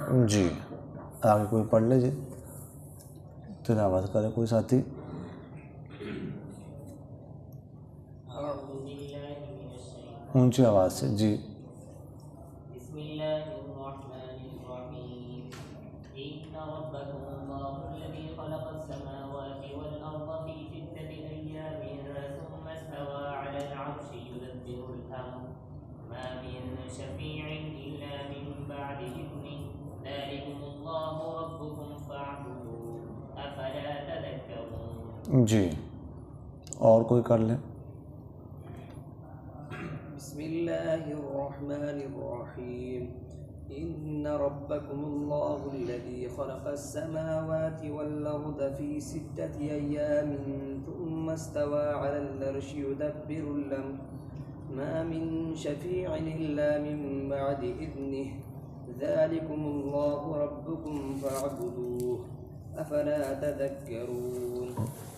جی آگے کوئی پڑھ لے جی، تلاوت کرے کوئی ساتھی۔ اونچی آواز سے جی۔ بسم اللہ الرحمن الرحیم ان ربکم اللہ الذی خلق السماوات والارض فی ستۃ ایام ثم استوى علی العرش یدبر الامر ما من شفیع الا من بعد اذنه ذلکم اللہ ربکم فاعبدوه افلا تذکرون۔ جی اور کوئی کر لے۔ بسم اللہ الرحمن الرحیم ان ربکم اللہ الذی خلق السماوات والارض فی ستۃ ایام ثم استوى علی العرش یدبر الامر ما من شفیع الا من بعد اذنه ذلکم اللہ ربکم فاعبدوه افلا تذکرون۔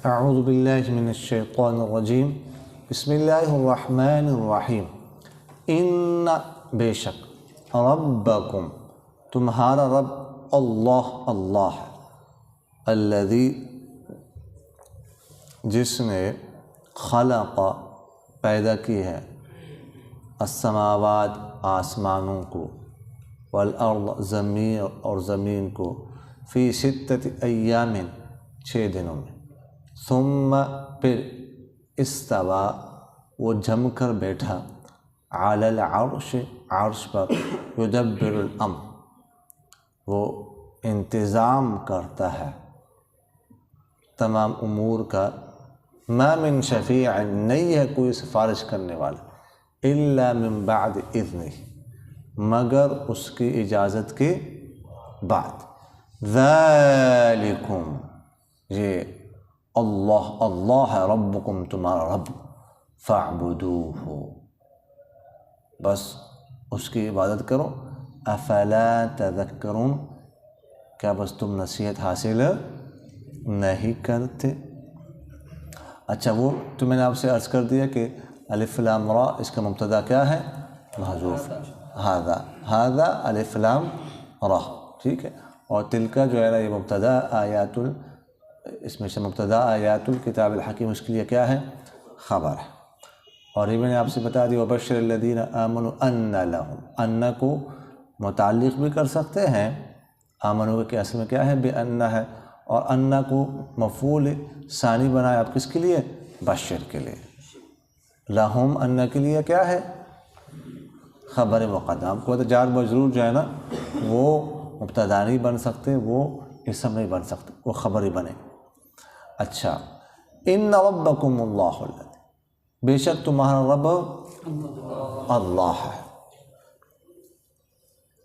اعوذ باللہ من الشیطان الرجیم، بسم اللہ الرحمن الرحیم۔ ان بے شک، ربکم تمہارا رب، اللہ اللہ ہے، الذی جس نے خلق پیدا کی ہے، السماوات آسمانوں کو، والارض زمین اور زمین کو، فی ستۃ ایام 6 دنوں میں، ثم پھر استوا وہ جم کر بیٹھا، علی العرش عرش پر، یدبر الامر وہ انتظام کرتا ہے تمام امور کا، ما من شفیع نہیں ہے کوئی سفارش کرنے والا، الا من بعد اذنہ مگر اس کی اجازت کے بعد، ذالکم یہ اللہ اللہ ہے، ربکم تمہارا رب، فاعبدوہ بس اس کی عبادت کرو، افلا تذکرون کیا بس تم نصیحت حاصل نہیں کرتے؟ اچھا وہ تو میں نے آپ سے عرض کر دیا کہ الف لام را اس کا مبتدا کیا ہے؟ محذوف، ہذا الف لام را، ٹھیک ہے، اور تلکا جو ہے نا یہ مبتدا آیات اس میں سے مبتدا آیات الکتاب الحکیم، اس کے لیے کیا ہے؟ خبر ہے۔ اور یہ میں نے آپ سے بتا دی وبشر الذین آمنوا ان لہم، ان کو متعلق بھی کر سکتے ہیں، آمنوا کے اصل میں کیا ہے؟ بے ان ہے، اور ان کو مفعول ثانی بنایا آپ کس کے لیے؟ بشر کے لیے، لہم ان کے لیے کیا ہے؟ خبر مقدم کو، تو جار مجرور جو ہے نا وہ مبتدا نہیں بن سکتے، وہ اسم نہیں بن سکتے، وہ خبر ہی بنے۔ اچھا ان ربکم اللہ الذی بے شک تمہارا رب اللہ ہے،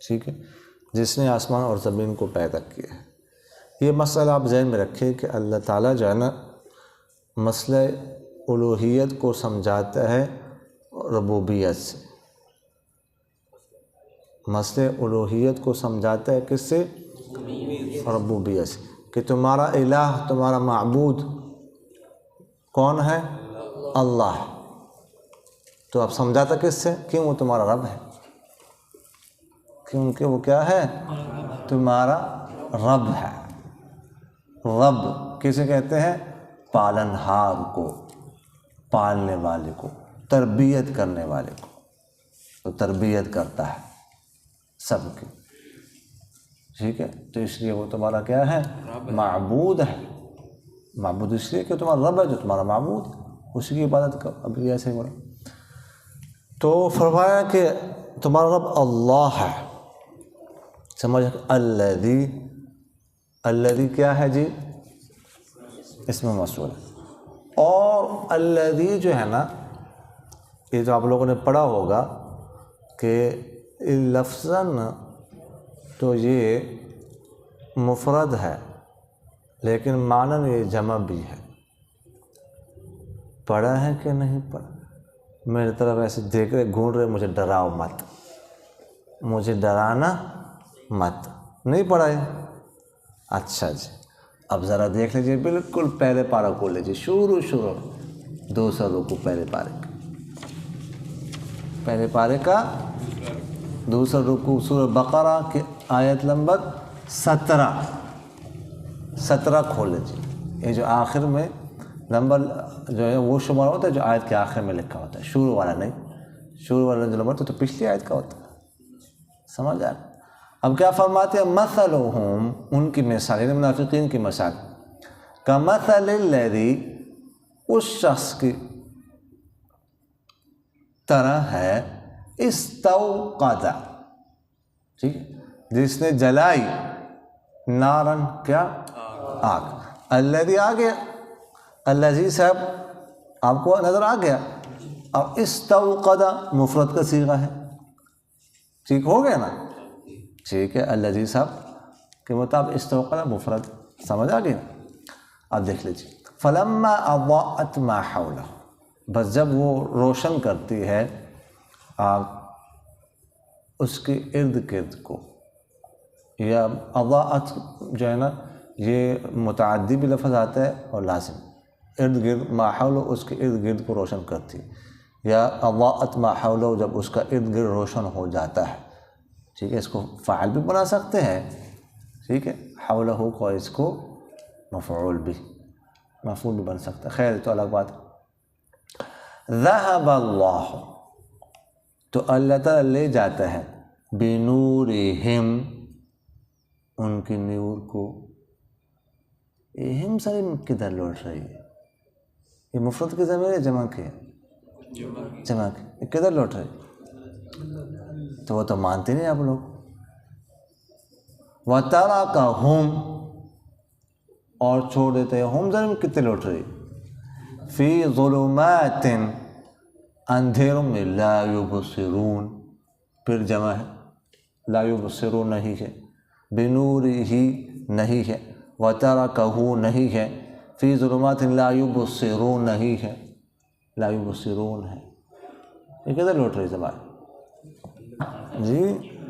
ٹھیک ہے، جس نے آسمان اور زمین کو پیدا کیا ہے۔ یہ مسئلہ آپ ذہن میں رکھیں کہ اللہ تعالیٰ جو ہے نا مسئلہ الوہیت کو سمجھاتا ہے ربوبیت سے، مسئلہ الوہیت کو سمجھاتا ہے کس سے؟ ربوبیت سے، کہ تمہارا الہ تمہارا معبود کون ہے؟ اللہ ہے۔ تو اب سمجھاتا کس سے؟ کیوں وہ تمہارا رب ہے، کیونکہ وہ کیا ہے؟ تمہارا رب ہے۔ رب کسے کہتے ہیں؟ پالنہار کو، پالنے والے کو، تربیت کرنے والے کو، تو تربیت کرتا ہے سب کی، ٹھیک ہے، تو اس لیے وہ تمہارا کیا ہے؟ معبود ہے۔ معبود اس لیے کہ تمہارا رب ہے جو تمہارا معبود ہے، اسی کی عبادت کرو۔ ابھی ایسے ہی بولا تو فرمایا کہ تمہارا رب اللہ ہے، سمجھ الذی، الذی کیا ہے جی؟ اسم موصول ہے، اور الذی جو ہے نا یہ جو آپ لوگوں نے پڑھا ہوگا کہ لفظاً تو یہ مفرد ہے لیکن معنی یہ جمع بھی ہے، پڑھا ہے کہ نہیں پڑھا؟ میری طرف ایسے دیکھ رہے گھونڈ رہے، مجھے ڈراؤ مت، مجھے ڈرانا مت، نہیں پڑھا ہے؟ اچھا جی اب ذرا دیکھ لیجیے، بالکل پہلے پارہ کھول لیجیے، شروع 200 رکوع پہلے پارے کا دوسرا رکوع سورہ بقرہ کے آیت نمبر 17 کھولے جی. یہ جو آخر میں نمبر جو ہے وہ شمار ہوتا ہے جو آیت کے آخر میں لکھا ہوتا ہے, شروع والا نہیں. شروع والا جو نمبر تو پچھلی آیت کا ہوتا ہے. سمجھ آئے؟ اب کیا فرماتے ہیں؟ مثلہم, ان کی مثال, یعنی منافقین کی مثال, کمثل الذی, اس شخص کی طرح ہے, استوقد, ٹھیک ہے, جس نے جلائی, نارن, کیا, آگ. الذی آ گیا, الذی صاحب آپ کو نظر آ گیا. اب استوقد مفرد کا صیغہ ہے, ٹھیک ہو گیا نا, ٹھیک ہے. الذی صاحب کے مطابق استوقد مفرد, سمجھ آ گیا. اب دیکھ لیجیے, فلما اضاءت ما حولہ, بس جب وہ روشن کرتی ہے آگ اس کے ارد گرد کو, یا اضاءت جو ہے نا یہ متعدی بھی لفظ آتا ہے اور لازم, ارد گرد, ما حولہ اس کے ارد گرد کو روشن کرتی, یا اضاءت ما حولہ جب اس کا ارد گرد روشن ہو جاتا ہے, ٹھیک ہے. اس کو فاعل بھی بنا سکتے ہیں, ٹھیک ہے, حولہ کو, اس کو مفعول بھی بن سکتا ہے. خیر تو الگ بات. ذہب اللہ, تو اللہ تعالیٰ لے جاتا ہے, بنورہم, ان کی نور کو. ہم ساری کدھر لوٹ رہی ہے؟ یہ مفرد کی ضمیر ہے جمع کی ہے؟ جمع کی. یہ کدھر لوٹ رہی؟ تو وہ تو مانتے نہیں آپ لوگ. وَتَرَكَهُمْ, اور چھوڑ دیتے ہیں, ہم ضمیر کتنے لوٹ رہی؟ فی ظلمات, اندھیروں میں, لا یبصرون, پھر جمع ہے, لا یبصرون نہیں ہے, بنورہ نہیں ہے, وترکہ نہیں ہے, فی ظلمات لا یبصرون نہیں ہے, لا یبصرون ہے. یہ کدھر لوٹ رہی زبان جی؟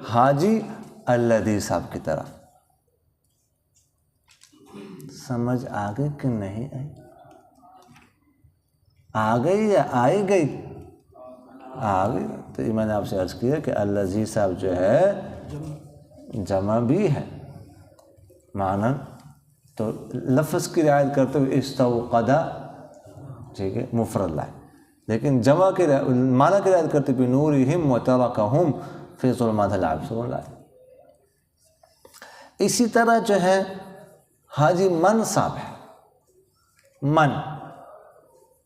حاجی الذی صاحب کی طرف. سمجھ آگے کہ نہیں آئی؟ آ گئی یا آئی گئی؟ آ گئی. تو یہ میں نے آپ سے عرض کیا کہ الذی صاحب جو ہے جمع بھی ہے معنی, تو لفظ کی رعایت کرتے ہوئے استوقد, ٹھیک ہے, مفرد لائے, لیکن جمع کی معنی کی رعایت کرتے ہوئے نورہم وترکہم فی ظلمات لا یبصرون لائے. اسی طرح جو ہے حاجی من صاحب ہے,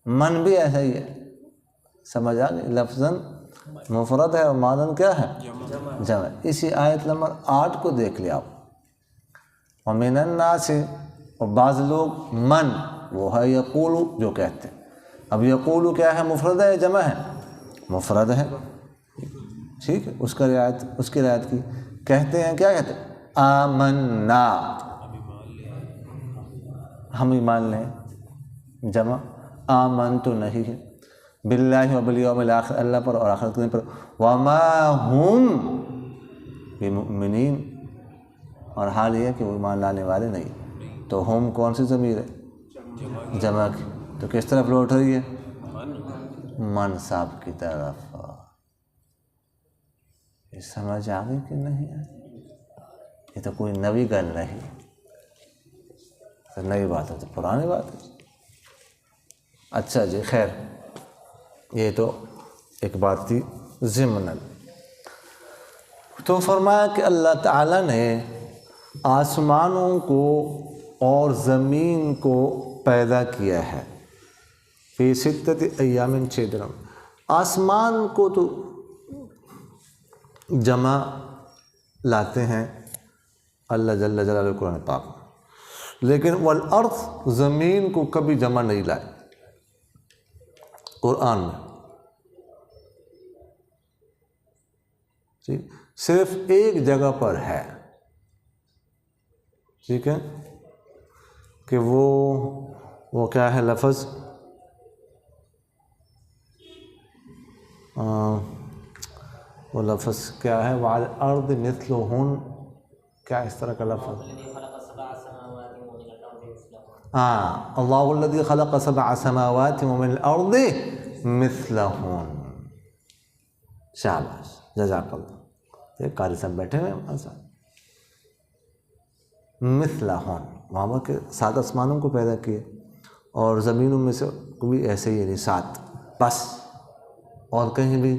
من بھی ایسا ہی ہے, سمجھ آ گئی. لفظاً مفرد ہے اور معنی کیا ہے؟ جمع. اسی آیت نمبر 8 کو دیکھ لیا آپ. وَمِنَ النَّاسِ, اور بعض لوگ, من وہ ہے یقول جو کہتے ہیں. اب یقول کیا ہے, مفرد ہے یا جمع ہے؟ مفرد ہے, ٹھیک ہے. اس کی رعایت کی کہتے ہیں, کیا کہتے ہیں؟ آمنا, ہم ایمان لیں. جمع آمن تو نہیں ہے, باللہ و بالیوم الآخر, اللہ پر اور آخرت کے دن پر. وما ہم بمؤمنین, اور حال یہ ہے کہ وہ ایمان لانے والے نہیں. تو ہم کون سی ضمیر ہے؟ جمع کی. تو کس طرف لوٹ رہی ہے؟ من صاحب کی طرف. یہ سمجھ آ گئی کہ نہیں آئی؟ یہ تو کوئی نئی گل نہیں, نئی بات ہے تو پرانی بات ہے. اچھا جی, خیر, یہ تو ایک بات تھی ضمناً. تو فرمایا کہ اللہ تعالیٰ نے آسمانوں کو اور زمین کو پیدا کیا ہے فی ستۃ ایام, 6 دنوں. آسمان کو تو جمع لاتے ہیں اللہ جل جلالہ قرآن پاک, لیکن والارض, زمین کو کبھی جمع نہیں لائے قرآن میں. صرف ایک جگہ پر ہے, ٹھیک ہے, کہ وہ کیا ہے لفظ, وہ لفظ کیا ہے؟ وعلی الارض مثلہن, کیا اس طرح کا لفظ؟ اللہ الذی خلق 7 سماوات ومن الارض مثلہن. شاباش, جزاک اللہ. یہ قاری صاحب بیٹھے ہوئے ہمارے ساتھ. مثلہن، وہاں پر کہ 7 آسمانوں کو پیدا کیے اور زمینوں میں سے کو بھی ایسے ہی، یعنی 7 بس، اور کہیں بھی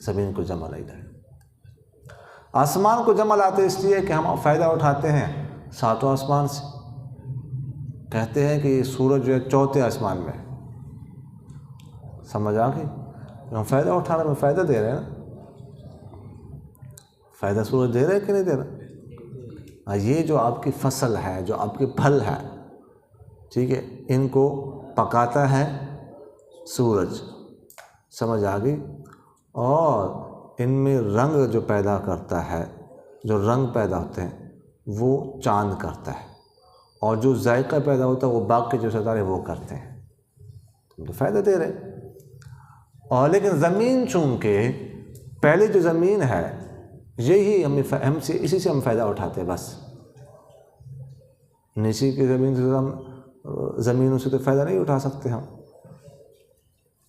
زمین کو جمع نہیں لائے۔ آسمان کو جمع لاتے اس لیے کہ ہم فائدہ اٹھاتے ہیں 7 آسمان سے۔ کہتے ہیں کہ یہ سورج جو ہے 4تھے آسمان میں، سمجھ آ گئی؟ ہم فائدہ اٹھانے میں فائدہ دے رہے ہیں نا، فائدہ سورج دے رہا ہے کہ نہیں دے رہا؟ یہ جو آپ کی فصل ہے، جو آپ کے پھل ہے، ٹھیک ہے، ان کو پکاتا ہے سورج، سمجھ آ گئی؟ اور ان میں رنگ جو پیدا کرتا ہے، جو رنگ پیدا ہوتے ہیں وہ چاند کرتا ہے، اور جو ذائقہ پیدا ہوتا ہے وہ باقی جو ستارے وہ کرتے ہیں، تو فائدہ دے رہے ہیں۔ اور لیکن زمین چونکہ پہلے جو زمین ہے یہی ہم سے، اسی سے ہم فائدہ اٹھاتے ہیں بس، نیچے کی زمین سے ہم زمینوں سے تو فائدہ نہیں اٹھا سکتے، ہم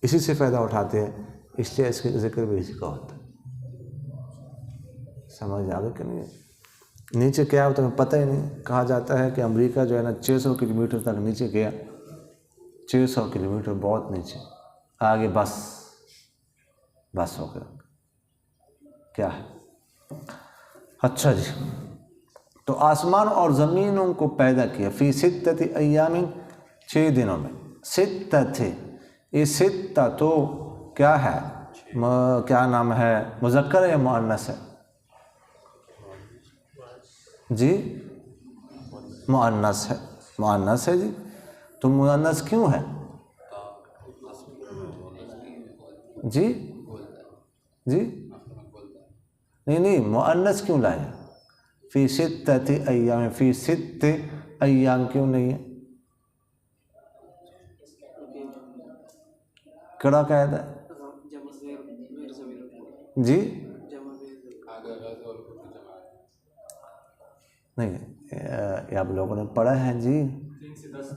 اسی سے فائدہ اٹھاتے ہیں، اس لیے اس کے ذکر بھی اسی کا ہوتا ہے۔ سمجھ آ گئی کہ نہیں؟ نیچے کیا ہوتا ہے پتہ ہی نہیں۔ کہا جاتا ہے کہ امریکہ جو ہے نا 600 کلومیٹر تک نیچے گیا، 600 کلومیٹر بہت نیچے، آگے بس ہو گیا، کیا ہے؟ اچھا جی، تو آسمان اور زمینوں کو پیدا کیا فی 6 ایام، 6 دنوں میں، 6 یہ 6 تو کیا ہے، کیا نام ہے، مذکر ہے یا مؤنث ہے؟ جی مؤنث ہے، مؤنث ہے جی، تو مؤنث کیوں ہے؟ جی جی نہیں مؤنث کیوں لایا؟ فی 6 ایام، فی 6 ایام کیوں نہیں ہے؟ کڑا قاعدہ ہے جی؟ نہیں یہ آپ لوگوں نے پڑھا ہے جی،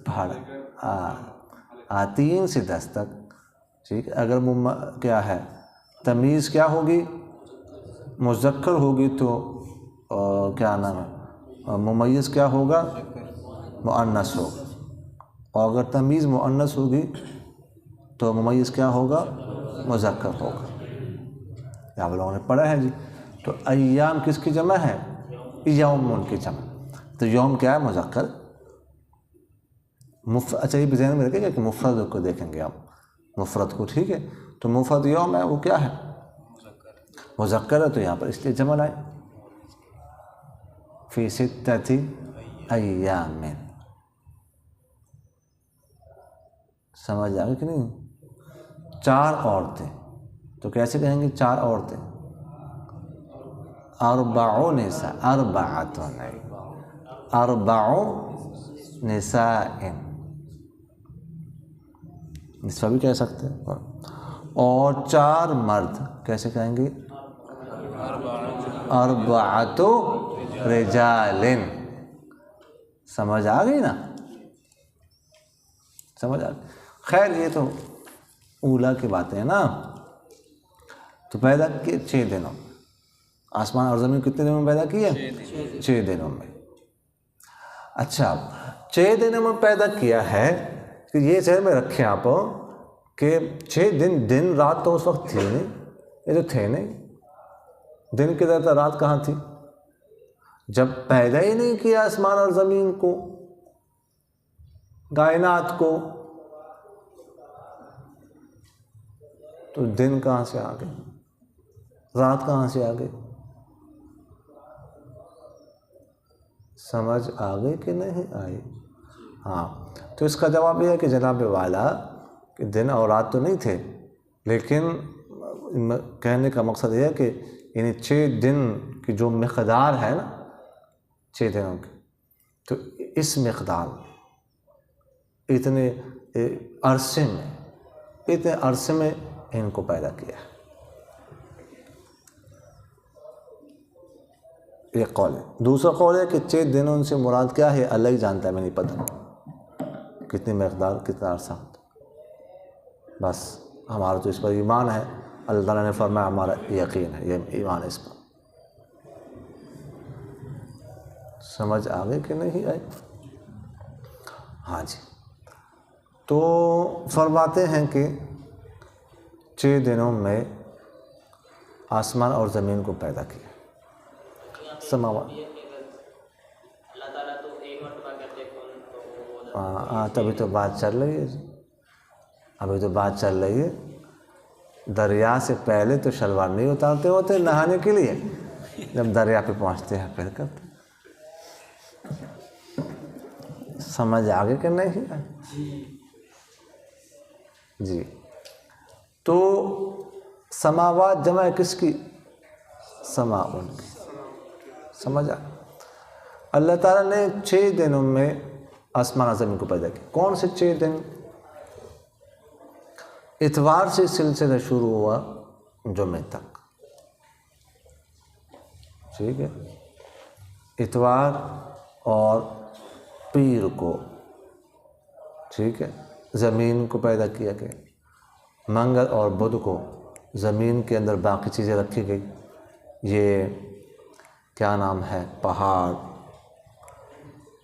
پڑھا 3 سے 10 تک، ٹھیک ہے۔ اگر کیا ہے تمیز کیا ہوگی، مذکر ہوگی تو کیا نام ہے، ممیز کیا ہوگا، مؤنث ہوگا، اور اگر تمیز مؤنث ہوگی تو ممیز کیا ہوگا، مذکر ہوگا، یہ آپ لوگوں نے پڑھا ہے جی۔ تو ایام کس کی جمع ہے؟ یوم کی جمع، تو یوم کیا ہے، مذکر۔ اچھا یہ بھی ذہن میں رکھے گا کہ مفرد کو دیکھیں گے آپ، مفرد کو، ٹھیک ہے، تو مفرد یوم ہے وہ کیا ہے، مذکر ہے، تو یہاں پر اس لیے جمع لائے فی 6 ایام۔ سمجھ آ گئی کہ نہیں؟ 4 عورتیں، تو کیسے کہیں گے 4 عورتیں؟ 4 نساء، 4 نساء، نساء بھی کہہ سکتے ہیں، اور 4 مرد، کیسے کہیں گے؟ 4 رجال۔ سمجھ آ گئی نا؟ سمجھ آ گئی؟ خیر یہ تو اولا کی باتیں ہیں نا۔ تو پیدا کیے 6 دنوں، آسمان اور زمین کتنے دنوں میں پیدا کیے؟ 6 دنوں میں۔ اچھا 6 دنوں میں پیدا کیا ہے، کہ یہ ذہن میں رکھیں آپ کہ 6 دن رات تو اس وقت تھی نہیں، یہ تو تھے نہیں، دن کدھر تھا، رات کہاں تھی؟ جب پیدا ہی نہیں کیا آسمان اور زمین کو، کائنات کو، تو دن کہاں سے آ گئے، رات کہاں سے آ گئی؟ سمجھ آ گئی کہ نہیں آئی؟ ہاں، تو اس کا جواب یہ ہے کہ جناب والا کہ دن اور رات تو نہیں تھے، لیکن کہنے کا مقصد یہ ہے کہ یعنی 6 دن کی جو مقدار ہے نا 6 دنوں کی، تو اس مقدار اتنے عرصے میں ان کو پیدا کیا ہے، یہ قول ہے۔ دوسرا قول ہے کہ 6 دنوں سے مراد کیا ہے، اللہ ہی جانتا ہے، میں نہیں پتہ کتنی مقدار، کتنا عرصہ، بس ہمارا تو اس پر ایمان ہے، اللہ تعالیٰ نے فرمایا ہمارا یقین ہے، یہ ایمان ہے اس پر۔ سمجھ آگے کہ نہیں آئی؟ ہاں جی، تو فرماتے ہیں کہ 6 دنوں میں آسمان اور زمین کو پیدا کیا، سماوات۔ اللہ تعالیٰ تو ایک مرتبہ کرتے کن، تو ہاں تبھی تو بات چل رہی ہے جی، ابھی تو بات چل رہی ہے۔ دریا سے پہلے تو شلوار نہیں اتارتے ہوتے نہانے کے لیے، جب دریا پہ پہنچتے ہیں پھر کرتے۔ سمجھ آگے کہ نہیں ہے؟ جی، تو سماوات جمع کس کی؟ سماؤن کی۔ سمجھا؟ اللہ تعالیٰ نے 6 دنوں میں آسمان اور زمین کو پیدا کیا۔ کون سے 6 دن؟ اتوار سے سلسلہ شروع ہوا جمعے تک، ٹھیک ہے؟ اتوار اور پیر کو، ٹھیک ہے، زمین کو پیدا کیا گیا۔ منگل اور بدھ کو زمین کے اندر باقی چیزیں رکھی گئی، یہ کیا نام ہے، پہاڑ،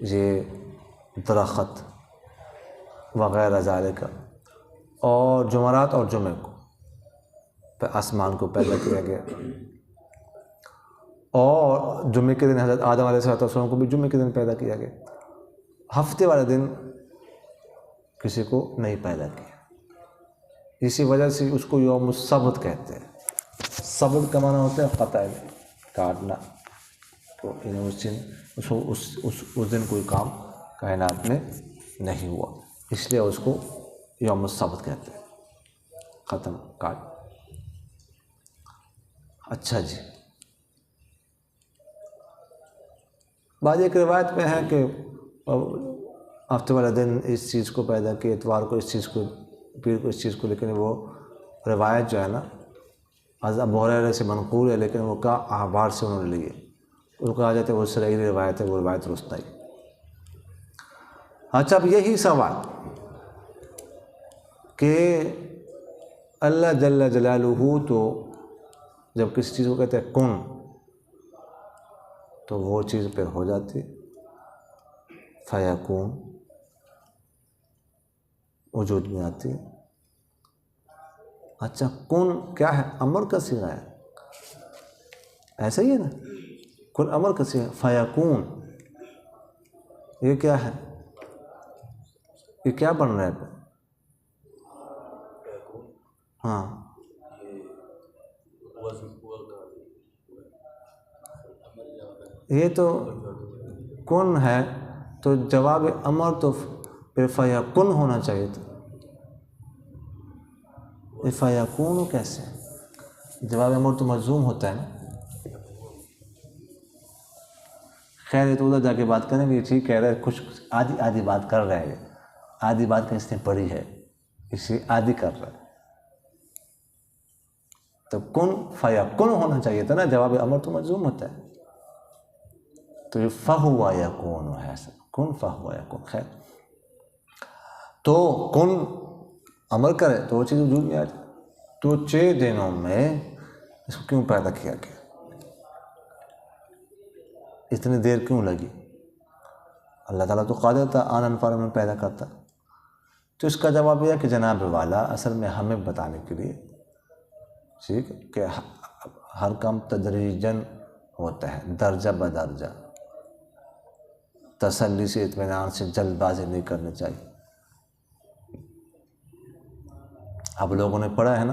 یہ درخت وغیرہ ذالک، اور جمعرات اور جمعے کو پہ آسمان کو پیدا کیا گیا۔ اور جمعے کے دن حضرت آدم علیہ السلام کو بھی جمعے کے دن پیدا کیا گیا۔ ہفتے والے دن کسی کو نہیں پیدا کیا، اسی وجہ سے اس کو یوم السبت کہتے ہیں۔ سبت کا معنی ہوتا ہے قطع، کاٹنا، تو اس دن کوئی کام کائنات میں نہیں ہوا، اس لیے اس کو یوم السبت کہتے ہیں، ختم، کاٹ۔ اچھا جی، بعض ایک روایت میں ہے کہ ہفتے والے دن اس چیز کو پیدا کیا، اتوار کو اس چیز کو، پیر کو اس چیز کو، لیکن وہ روایت جو ہے نا حضرت ابو ہریرہ سے منقول ہے، لیکن وہ کا احبار سے انہوں نے لیے، اس کو کہا جاتا ہے وہ صحیح روایت ہے، وہ روایت درست نہیں۔ اچھا، اب یہی سوال کہ اللہ جل جلالہ تو جب کسی چیز کو کہتے ہیں کن، تو وہ چیز پھر ہو جاتی، فیکون، وجود میں آتی۔ اچھا، کن کیا ہے؟ امر کا صیغہ ہے، ایسا ہی ہے نا، کن امر کا صیغہ، فیکون یہ کیا ہے؟ یہ کیا بن رہا ہے؟ ہاں، یہ تو کن ہے، تو جواب امر تو پھر فیکن ہونا چاہیے تھا، یہ فیکون کیسے؟ جواب امر تو مجزوم ہوتا ہے نا۔ خیر، یہ تو ادھر جا کے بات کریں گے، ٹھیک کہہ رہے ہیں، کچھ آدھی بات کر رہے ہیں، آدھی بات کا اس نے پڑھی ہے، اسی آدھی کر رہا ہے، تو کن فیکن ہونا چاہیے تھا نا، جواب امر تو مجزوم ہوتا ہے، تو یہ فہو یکون ہے، کن فہو یکون۔ خیر، تو کن امر کرے تو وہ چیز وجود میں آ جائے۔ تو 6 دنوں میں اس کو کیوں پیدا کیا گیا؟ اتنی دیر کیوں لگی؟ اللہ تعالیٰ تو قادر تھا آن فوراً میں پیدا کرتا۔ تو اس کا جواب یہ ہے کہ جناب والا اصل میں ہمیں بتانے کے لیے، ٹھیک ہے، کہ ہر کام تدریجاً ہوتا ہے، درجہ بدرجہ، تسلی سے، اطمینان سے، جلد بازی نہیں کرنی چاہیے۔ آپ لوگوں نے پڑھا ہے نا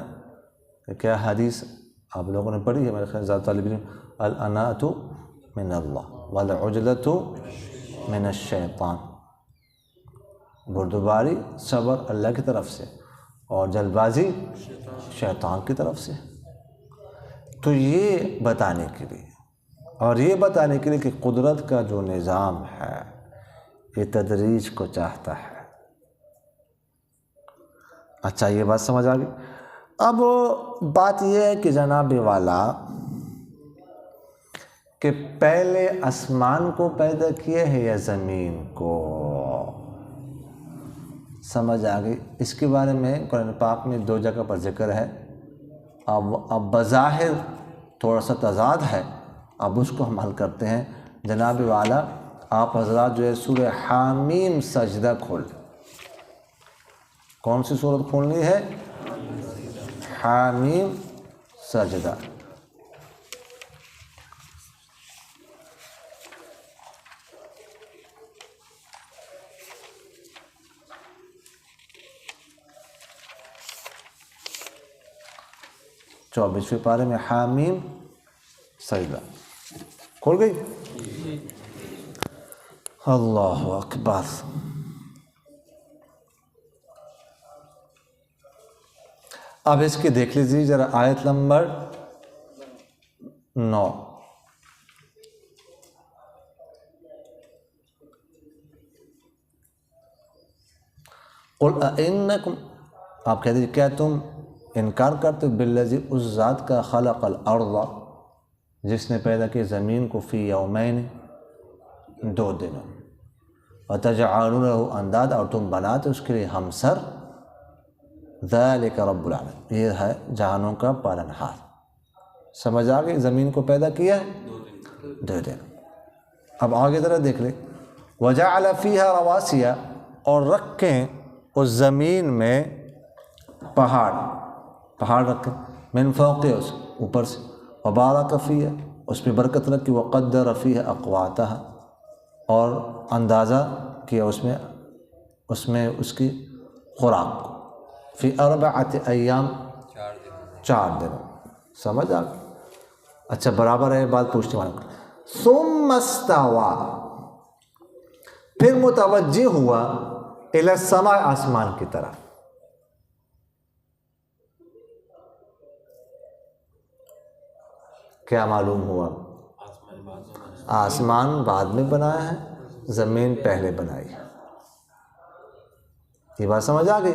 کہ کیا حدیث آپ لوگوں نے پڑھی ہے، میرے خیال زیادہ طالب علم، الاناۃ من اللہ والعجلۃ من الشیطان، بردباری، صبر اللہ کی طرف سے، اور جلد بازی شیطان کی طرف سے۔ تو یہ بتانے کے لیے، اور یہ بتانے کے لیے کہ قدرت کا جو نظام ہے یہ تدریج کو چاہتا ہے۔ اچھا، یہ بات سمجھ آ گئی۔ اب بات یہ ہے کہ جناب والا کہ پہلے آسمان کو پیدا کیا ہے یا زمین کو؟ سمجھ آ گئی؟ اس کے بارے میں قرآن پاک میں 2 جگہ پر ذکر ہے، اب بظاہر تھوڑا سا تضاد ہے، اب اس کو ہم حل کرتے ہیں۔ جناب والا آپ حضرات جو ہے سورہ حامیم سجدہ کھول لیں۔ کون سی صورت کھولنی ہے؟ حامیم سجدہ۔ چوبیسویں پارے میں حامیم سجدہ کھول گئی؟ اللہ اکبر۔ اب اس کی دیکھ لیجیے ذرا آیت نمبر 9۔ قل اانکم، آپ کہہ دیجیے کیا تم انکار کرتے بالذی، اس ذات کا خلق الارض، جس نے پیدا کی زمین کو فی یومین، 2 دنوں، وتجعلون له اندادا، اور تم بناتے اس کے لیے ہمسر، ذالک رب العالمین، یہ ہے جہانوں کا پالنہار۔ سمجھ آ گئی؟ زمین کو پیدا کیا ہے 2 دن۔ اب آگے ذرا دیکھ لیں، وجعل فیہا رواسیہ، اور رکھیں اس زمین میں پہاڑ رکھیں، من فوق، اس اوپر سے، وبارک فیہا، اس میں برکت رکھی، وقدر فیہا اقواتہا، اور اندازہ کیا اس میں اس کی خوراک کو، فی 4 ایام، 4 دنوں۔ سمجھ آ گئی؟ اچھا برابر ہے بات پوچھنے والا۔ ثم استوى، پھر متوجہ ہوا، الی السماء، آسمان کی طرف۔ کیا معلوم ہوا؟ آسمان بعد میں بنایا ہے، زمین پہلے بنائی ہے۔ یہ بات سمجھ آ گئی؟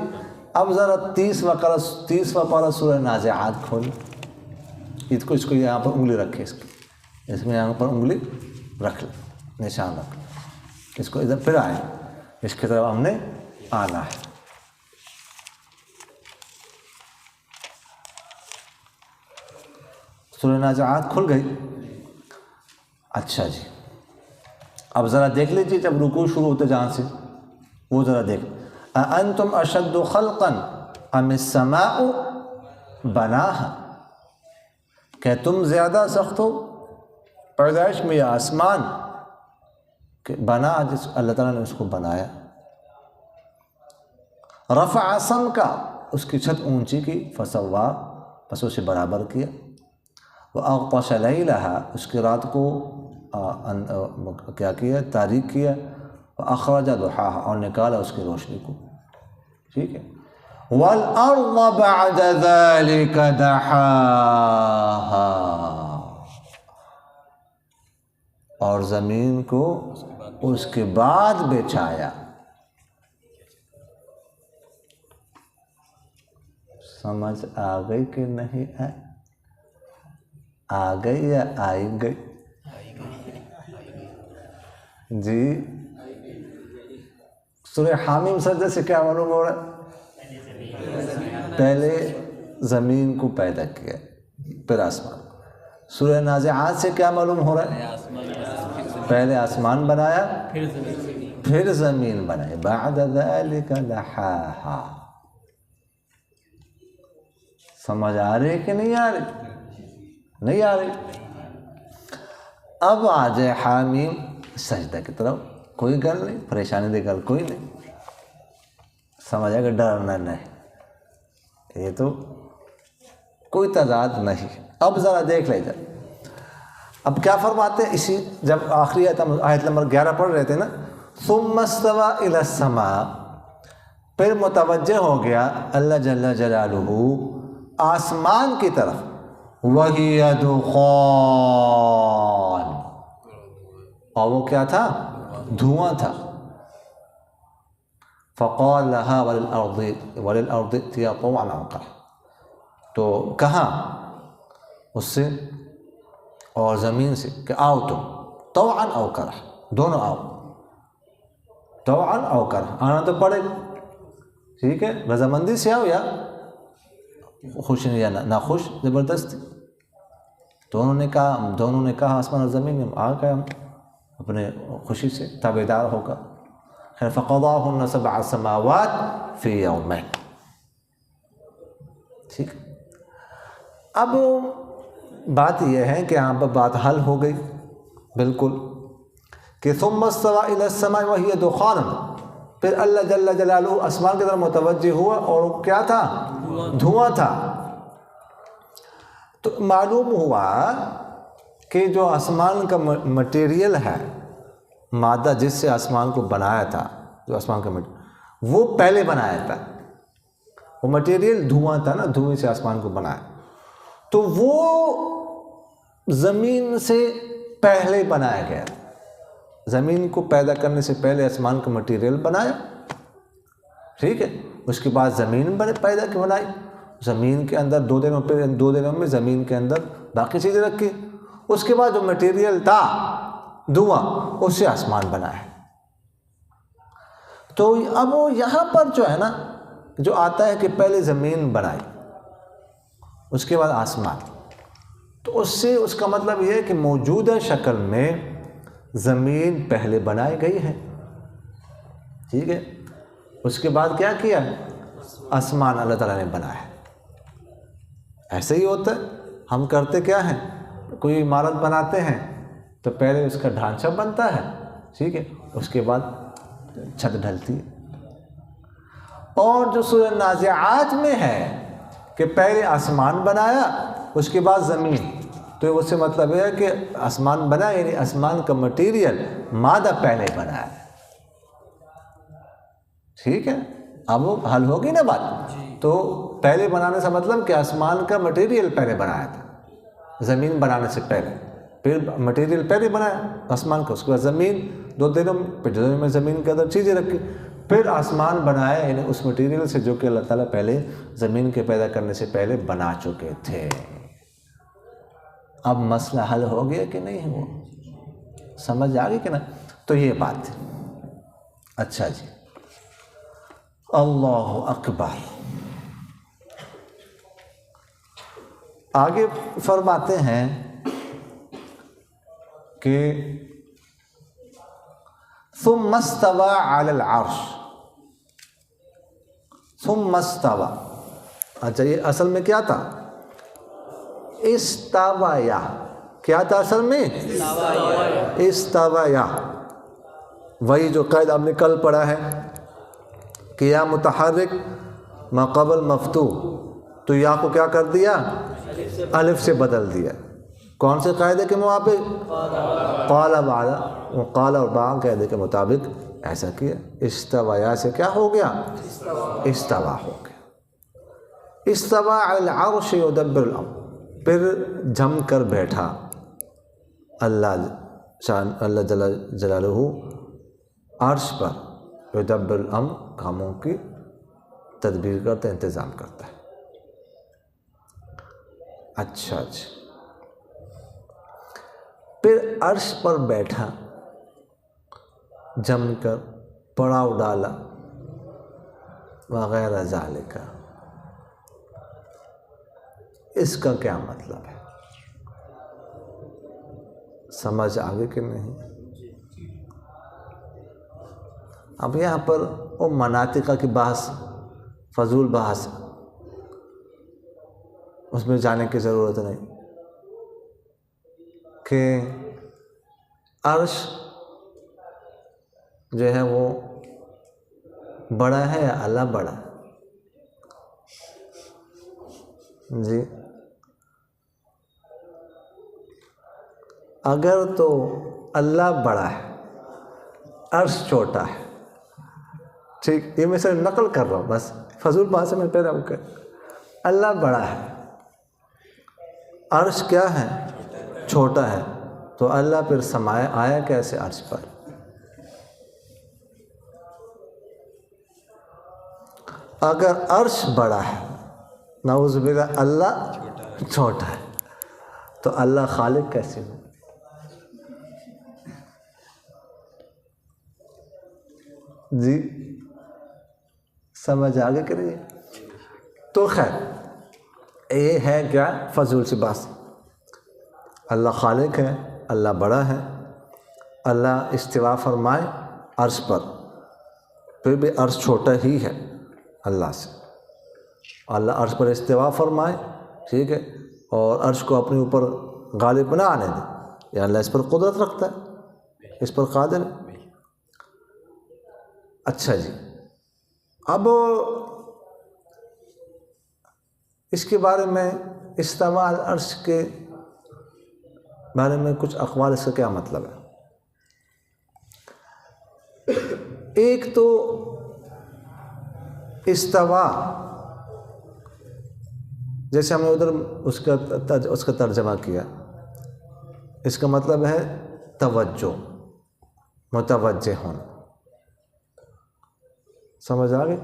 اب ذرا 30واں پارہ سورہ نازعات کھول، اس کو یہاں پر انگلی رکھے، اس میں یہاں پر انگلی رکھ لیں، نشان رکھ لیں، اس کو ادھر پھر آئے، اس کی طرف ہم نے آنا ہے۔ سورہ نازعات کھل گئی۔ اچھا جی، اب ذرا دیکھ لیجیے جب رکوع شروع ہوتے جہاں سے، وہ ذرا دیکھ، اانتم اشد خلقا ام السماء بناہا، کہ تم زیادہ سخت ہو پیدائش میں یا آسمان، کہ بنا، جس اللہ تعالیٰ نے اس کو بنایا۔ رفع سمکا، اس کی چھت اونچی کی، فسوا، بس اسے برابر کیا، وأغطش لیلہا، اس کی رات کو کیا کیا؟ تاریک کیا، وأخرج ضحاہا، اور نکالا اس کی روشنی کو، ٹھیک ہے۔ والأرض بعد ذلك دحاہا، اور زمین کو اس کے بعد بچھایا۔ سمجھ آ گئی کہ نہیں آئی؟ آ گئی یا آئی گئی؟ جی، سورہ حامیم سجدہ سے کیا معلوم ہو رہا ہے؟ پہلے زمین کو پیدا کیا، پھر آسمان۔ سورہ نازعات سے کیا معلوم ہو رہا ہے؟ پہلے آسمان بنایا، پھر زمین بنائی، بعد ذلك دحاہا۔ سمجھ آ رہی ہے کہ نہیں آ رہی؟ نہیں آ رہی۔ اب آ جائے حامیم سجدہ کی طرف، کوئی گل نہیں، پریشانی دی گل کوئی نہیں، سمجھ آئے گا، ڈرنا نہیں، یہ تو کوئی تضاد نہیں۔ اب ذرا دیکھ لے جائے، اب کیا فرماتے ہیں اسی، جب آخری آیت نمبر 11 پڑھ رہے تھے نا، ثم استوى الى السماء، پھر متوجہ ہو گیا اللہ جل جلالہ آسمان کی طرف، وہی دخان، اور وہ کیا تھا؟ دھواں تھا۔ فقال لها وللارض ائتیا طوعا او کرها، تو کہا اس سے اور زمین سے کہ آؤ تم، طوعا او کرها، دونوں آؤ، طوعا او کرها، آنا تو پڑے گا، ٹھیک ہے، رضامندی سے آؤ یا خوش یا ناخوش، زبردستی۔ دونوں نے کہا آسمان اور زمین میں، آ گئے ہم، اپنے خوشی سے تابعدار ہوگا. فَقَضَاهُنَّ 7 سَمَاوَاتٍ فِي يَوْمَيْنِ. ٹھیک. اب بات یہ ہے کہ یہاں پر بات حل ہو گئی بالکل کہ ثُمَّ اسْتَوَىٰ إِلَى السَّمَاءِ وَهِيَ دُخَانٌ. پھر اللہ جل جلالہ آسمان کی طرف متوجہ ہوا اور وہ کیا تھا؟ دھواں تھا. تو معلوم ہوا کہ جو آسمان کا مٹیریل ہے، مادہ جس سے آسمان کو بنایا تھا، جو آسمان کا مٹیریل وہ پہلے بنایا تھا. وہ مٹیریل دھواں تھا نا، دھوئیں سے آسمان کو بنایا. تو وہ زمین سے پہلے بنایا گیا. زمین کو پیدا کرنے سے پہلے آسمان کا مٹیریل بنایا. ٹھیک ہے. اس کے بعد زمین بنائی. زمین کے اندر 2 دنوں میں زمین کے اندر باقی چیزیں رکھی. اس کے بعد جو مٹیریل تھا دھواں، اس سے آسمان بنا ہے. تو اب یہاں پر جو ہے نا، جو آتا ہے کہ پہلے زمین بنائی اس کے بعد آسمان، تو اس سے اس کا مطلب یہ ہے کہ موجودہ شکل میں زمین پہلے بنائی گئی ہے. ٹھیک ہے. اس کے بعد کیا کیا؟ آسمان اللہ تعالیٰ نے بنایا ہے. ایسے ہی ہوتا ہے. ہم کرتے کیا ہیں؟ کوئی عمارت بناتے ہیں تو پہلے اس کا ڈھانچہ بنتا ہے. ٹھیک ہے. اس کے بعد چھت ڈھلتی ہے. اور جو سورہ نازعات میں ہے کہ پہلے آسمان بنایا اس کے بعد زمین، تو اس سے مطلب ہے کہ آسمان بنا، یعنی آسمان کا مٹیریل مادہ پہلے بنا ہے. ٹھیک ہے. اب وہ حل ہوگی نا بات. تو پہلے بنانے سے مطلب کہ آسمان کا مٹیریل پہلے بنایا تھا، زمین بنانے سے پہلے. پھر مٹیریل پہلے بنایا آسمان کا، اس کے بعد زمین 2 دنوں میں، پھر 2 دنوں میں زمین کے اندر چیزیں رکھی، پھر آسمان بنایا، یعنی اس مٹیریل سے جو کہ اللہ تعالیٰ پہلے زمین کے پیدا کرنے سے پہلے بنا چکے تھے. اب مسئلہ حل ہو گیا کہ نہیں ہوا؟ سمجھ آ گئی کہ نا؟ تو یہ بات ہے. اچھا جی. اللہ اکبر. آگے فرماتے ہیں کہ ثم استوى على العرش. ثم استوى، اچھا یہ اصل میں کیا تھا؟ استویا. کیا تھا اصل میں؟ استویا. وہی جو قید آپ نے کل پڑھا ہے کہ یا متحرک ما قبل مفتوح، تو یا کو کیا کر دیا؟ الف سے بدل دیا. کون سے قاعدے کے موافق؟ قال بعد، قال اور با قاعدے کے مطابق ایسا کیا. استویا سے کیا ہو گیا؟ استوا ہو گیا. استوا علی العرش یدبر الامر. پھر جم کر بیٹھا اللہ جل جلالہ عرش پر، یدبر الامر، کاموں کی تدبیر کرتا ہے، انتظام کرتا ہے. اچھا. پھر عرش پر بیٹھا، جم کر پڑاؤ ڈالا، وغیرہ ذالک. اس کا کیا مطلب ہے؟ سمجھ آگے کہ نہیں؟ اب یہاں پر وہ مناطقہ کی بحث فضول بحث، اس میں جانے کی ضرورت نہیں. کہ عرش جو ہے وہ بڑا ہے یا اللہ بڑا ہے؟ جی اگر تو اللہ بڑا ہے، عرش چھوٹا ہے، ٹھیک، یہ میں صرف نقل کر رہا ہوں، بس فضول بات سے میں پہلے ہوں کہ اللہ بڑا ہے، عرش کیا ہے؟ چھوٹا ہے. تو اللہ پھر سمایا آیا کیسے عرش پر؟ اگر عرش بڑا ہے، نعوذ باللہ اللہ چھوٹا ہے، تو اللہ خالق کیسے ہو؟ جی سمجھ آگے کریے. تو خیر یہ ہے کیا؟ فضول سی بات. اللہ خالق ہے، اللہ بڑا ہے، اللہ استوا فرمائے عرش پر، پھر بھی عرش چھوٹا ہی ہے اللہ سے. اللہ عرش پر استوا فرمائے، ٹھیک ہے، اور عرش کو اپنے اوپر غالب نہ آنے دے، یا اللہ اس پر قدرت رکھتا ہے، اس پر قادر ہے. اچھا جی، اب اس کے بارے میں استواء العرش کے بارے میں کچھ اقوال، اس کا کیا مطلب ہے؟ ایک تو استوا جیسے ہم نے ادھر اس کا ترجمہ کیا، اس کا مطلب ہے توجہ، متوجہ ہونا. سمجھ آ گئی؟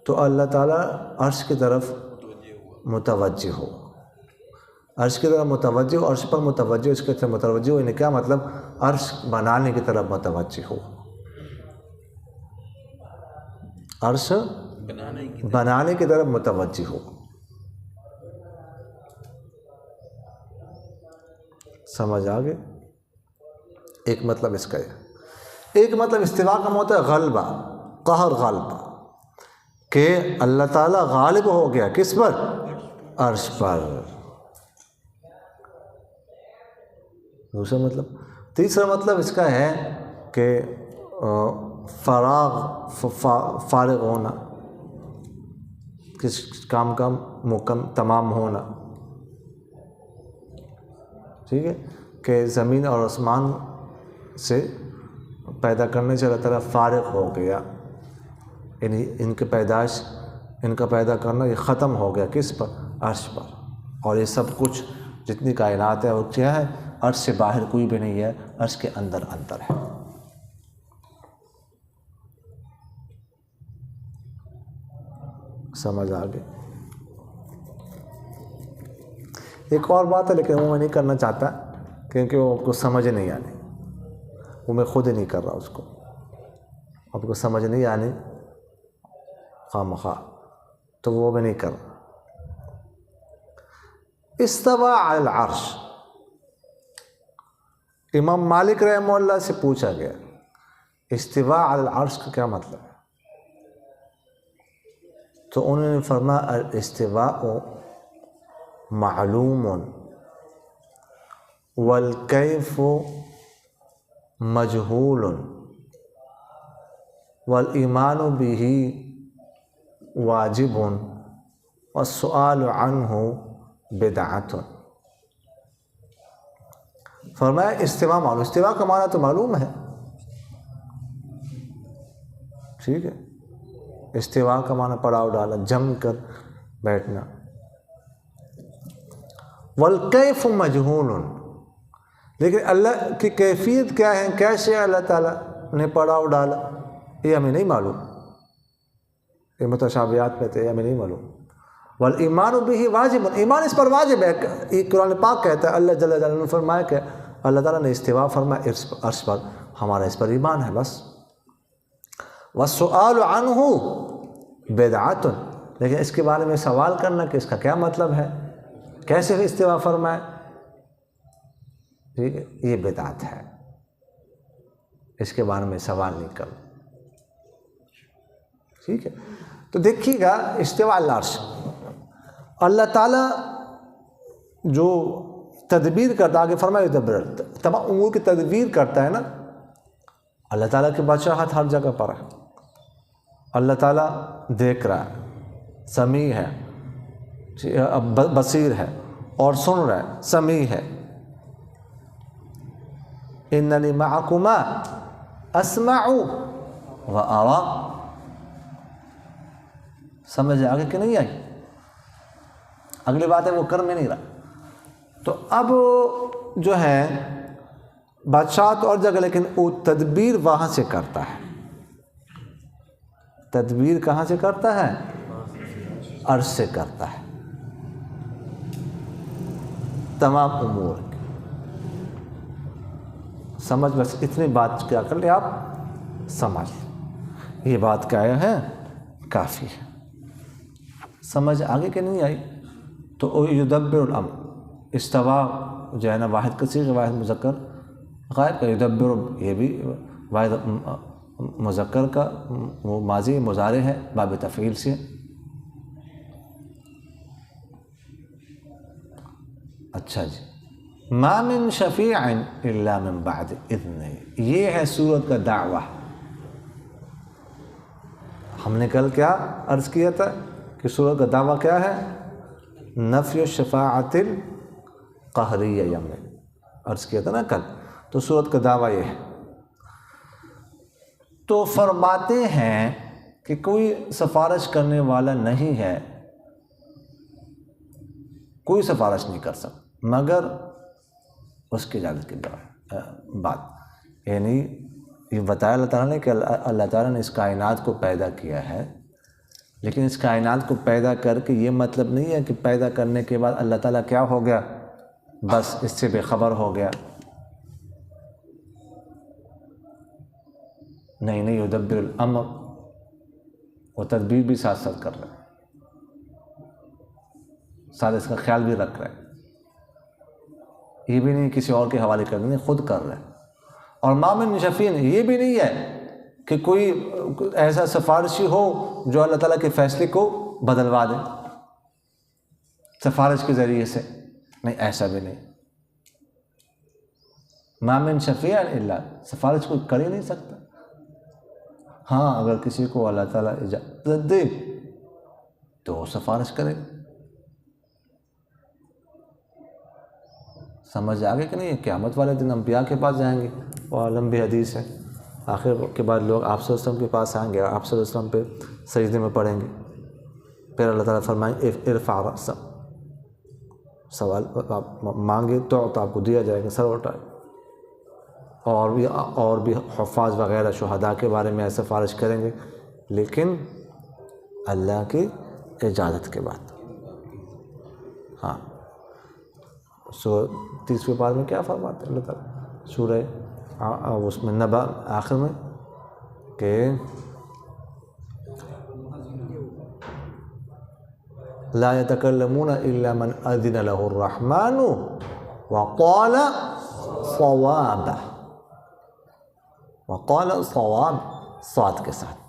تو اللہ تعالیٰ عرش کی طرف متوجہ ہو، عرش کی طرف متوجہ ہو، عرش پر متوجہ، اس کے طرف متوجہ ہو، یعنی کیا مطلب؟ عرش بنانے کی طرف متوجہ ہو، عرش بنانے کی طرف متوجہ ہو. سمجھ آ گئے؟ ایک مطلب اس کا ہے. ایک مطلب استوا کا ہوتا ہے غلبہ، قہر، غلبہ، کہ اللہ تعالیٰ غالب ہو گیا کس پر؟ عرش پر. دوسرا مطلب. تیسرا مطلب اس کا ہے کہ فارغ ہونا، کس کام کا تمام ہونا، ٹھیک ہے، کہ زمین اور آسمان سے پیدا کرنے سے اللہ تعالیٰ فارغ ہو گیا، یعنی ان کی پیدائش، ان کا پیدا کرنا یہ ختم ہو گیا کس پر؟ عرش پر. اور یہ سب کچھ جتنی کائنات ہے وہ کیا ہے؟ عرش سے باہر کوئی بھی نہیں ہے، عرش کے اندر اندر ہے. سمجھ آ گئی؟ ایک اور بات ہے لیکن وہ میں نہیں کرنا چاہتا کیونکہ وہ آپ کو سمجھ نہیں آنی، وہ میں خود ہی نہیں کر رہا اس کو، آپ کو سمجھ نہیں آنی خواہ مخواہ، تو وہ میں نہیں کر رہا. استوى علی العرش، امام مالک رحمہ اللہ سے پوچھا گیا استوا علی العرش کا کیا مطلب ہے؟ تو انہوں نے فرمایا الاستواء معلوم والکیف مجہول والایمان به واجب والسؤال عنہ بدعۃ. فرمایا استوا معلوم، استوا کا معنی تو معلوم ہے، ٹھیک ہے، استوا کا معنی پڑاؤ ڈالا، جم کر بیٹھنا. والکیف مجہول، لیکن اللہ کی کیفیت کیا ہے، کیسے اللہ تعالیٰ نے پڑاؤ ڈالا، یہ ہمیں نہیں معلوم، یہ متشابہات میں تھے، یہ ہمیں نہیں معلوم. والایمان به واجب، ایمان اس پر واجب ہے. یہ قرآن پاک کہتا ہے، اللہ جل جلالہ نے فرمایا کہ اللہ تعالیٰ نے استوا فرمایا عرش پر، ہمارا اس پر ایمان ہے بس. والسؤال عنہ بدعۃ، لیکن اس کے بارے میں سوال کرنا کہ اس کا کیا مطلب ہے، کیسے استوا فرمائے، ٹھیک ہے، یہ بدعت ہے، اس کے بارے میں سوال نہیں کرو. ٹھیک ہے، تو دیکھیے گا استوا علی العرش، اللہ تعالیٰ جو تدبیر کرتا، آگے فرمایا یدبر، تمام امور کی تدبیر کرتا ہے نا. اللہ تعالیٰ کی بادشاہت ہر جگہ پر ہے، اللہ تعالیٰ دیکھ رہا ہے، سمیع ہے، بصیر ہے، اور سن رہا ہے، سمیع ہے. اننی معکما اسمع و ارى، سمجھ آگے کہ نہیں آئی؟ اگلی بات ہے وہ کر میں نہیں رہا. تو اب جو ہے بادشاہ تو اور جگہ، لیکن وہ تدبیر وہاں سے کرتا ہے. تدبیر کہاں سے کرتا ہے؟ عرش سے کرتا ہے تمام امور کی. سمجھ، بس اتنی بات کیا کر لیں آپ، سمجھ یہ بات کیا ہے، کافی ہے. سمجھ آگے کہ نہیں آئی؟ تو یدبر الامر، استوا جو ہے نا واحد کثیر واحد مذکر غائب کا یدبر یہ بھی واحد مذکر کا وہ ماضی مضارع ہے، باب تفعیل سے۔ اچھا جی، ما من شفیع الا من بعد اذنہ، یہ ہے سورت کا دعویٰ۔ ہم نے کل کیا عرض کیا تھا کہ سورت کا دعویٰ کیا ہے؟ نفی الشفاعت القہریہ، ہم نے عرض کیا تھا نا کل۔ تو سورت کا دعویٰ یہ ہے، تو فرماتے ہیں کہ کوئی سفارش کرنے والا نہیں ہے، کوئی سفارش نہیں کر سکتا مگر اس کی اجازت کے بعد۔ یعنی یہ بتایا اللہ تعالیٰ نے کہ اللہ تعالیٰ نے اس کائنات کو پیدا کیا ہے، لیکن اس کائنات کو پیدا کر کے یہ مطلب نہیں ہے کہ پیدا کرنے کے بعد اللہ تعالیٰ کیا ہو گیا، بس اس سے بے خبر ہو گیا۔ نہیں، یدبر الامر، وہ تدبیر بھی ساتھ ساتھ کر رہا ہے، ساتھ اس کا خیال بھی رکھ رہا ہے، یہ بھی نہیں کسی اور کے حوالے کر دیں، خود کر رہا ہے۔ اور ما من شفیع، یہ بھی نہیں ہے کہ کوئی ایسا سفارشی ہو جو اللہ تعالیٰ کے فیصلے کو بدلوا دے سفارش کے ذریعے سے، نہیں، ایسا بھی نہیں۔ ما من شفیع الا، سفارش کوئی کر ہی نہیں سکتا۔ ہاں، اگر کسی کو اللہ تعالیٰ اجازت دے تو وہ سفارش کرے۔ سمجھ آگے کہ نہیں؟ قیامت والے دن انبیاء کے پاس جائیں گے، وہ لمبی حدیث ہے، آخر کے بعد لوگ آپ صلی اللہ علیہ وسلم کے پاس آئیں گے اور آپ صلی اللہ علیہ وسلم پہ سجدے میں پڑھیں گے، پھر اللہ تعالیٰ فرمائیں ارفع رأسک، سوال آپ مانگے تو آپ کو دیا جائے گا، سر اٹھائے۔ اور بھی حفاظ وغیرہ شہداء کے بارے میں ایسا سفارش کریں گے، لیکن اللہ کی اجازت کے بعد۔ ہاں، 30ویں پارے میں کیا فرماتے ہیں اللہ تعالیٰ سورہ اس میں نبا آخر میں کہ لا يتكلمون الا من اذن له الرحمن وقال صوابا، وقال صواب، صاد کے ساتھ،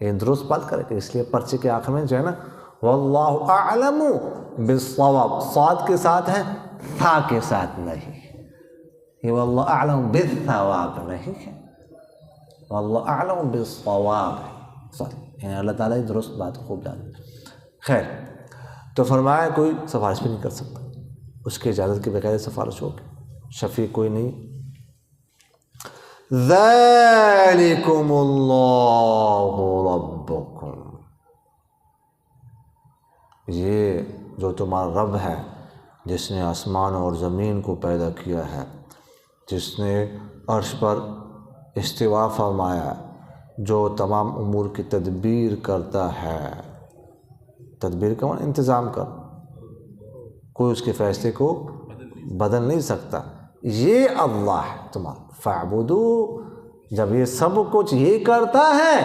یہ درست بات کرے کہ اس لیے پرچے کے آخر میں جو ہے نا واللہ اعلم بالصواب، صاد کے ساتھ ہے، تھا کے ساتھ نہیں، یہ واللہ اعلم بالثواب نہیں ہے، واللہ اعلم بالصواب ہے، یعنی اللہ تعالیٰ درست بات خوب جانتا ہے۔ خیر، تو فرمایا کوئی سفارش بھی نہیں کر سکتا، اس کی اجازت کے بغیر سفارش ہوگی، شفیع کوئی نہیں۔ ذالکم اللہ ربکم، یہ جو تمہارا رب ہے، جس نے آسمان اور زمین کو پیدا کیا ہے، جس نے عرش پر استوا فرمایا، جو تمام امور کی تدبیر کرتا ہے، تدبیر کا معنی انتظام کر، کوئی اس کے فیصلے کو بدل نہیں سکتا، یہ اللہ ہے تمہارا، فاعبدو، جب یہ سب کچھ یہ کرتا ہے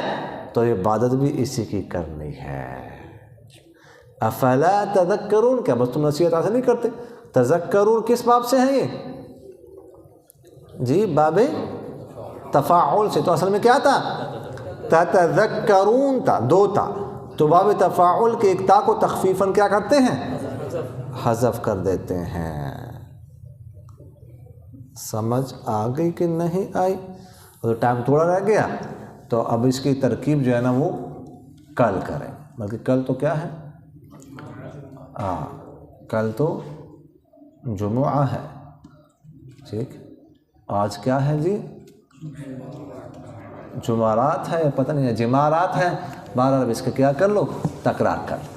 تو عبادت بھی اسی کی کرنی ہے۔ افلا تذکرون، کیا بس تم نصیحت حاصل نہیں کرتے؟ تذکرون کس باب سے ہے یہ؟ جی باب تفاعل سے، تو اصل میں کیا تھا؟ تتذکرون تھا، دو تھا، تو باب تفاعل کے ایک تا کو تخفیفاً کیا کرتے ہیں؟ حذف کر دیتے ہیں۔ سمجھ آ گئی کہ نہیں آئی؟ اور ٹائم تھوڑا رہ گیا تو اب اس کی ترکیب جو ہے نا وہ کل کریں، بلکہ کل تو کیا ہے؟ کل تو جمعہ ہے، ٹھیک، آج کیا ہے جی؟ جمعرات ہے، پتہ نہیں ہے، جمعرات ہے، بہرحال اب اس کا کیا کر لو، تکرار کر لو۔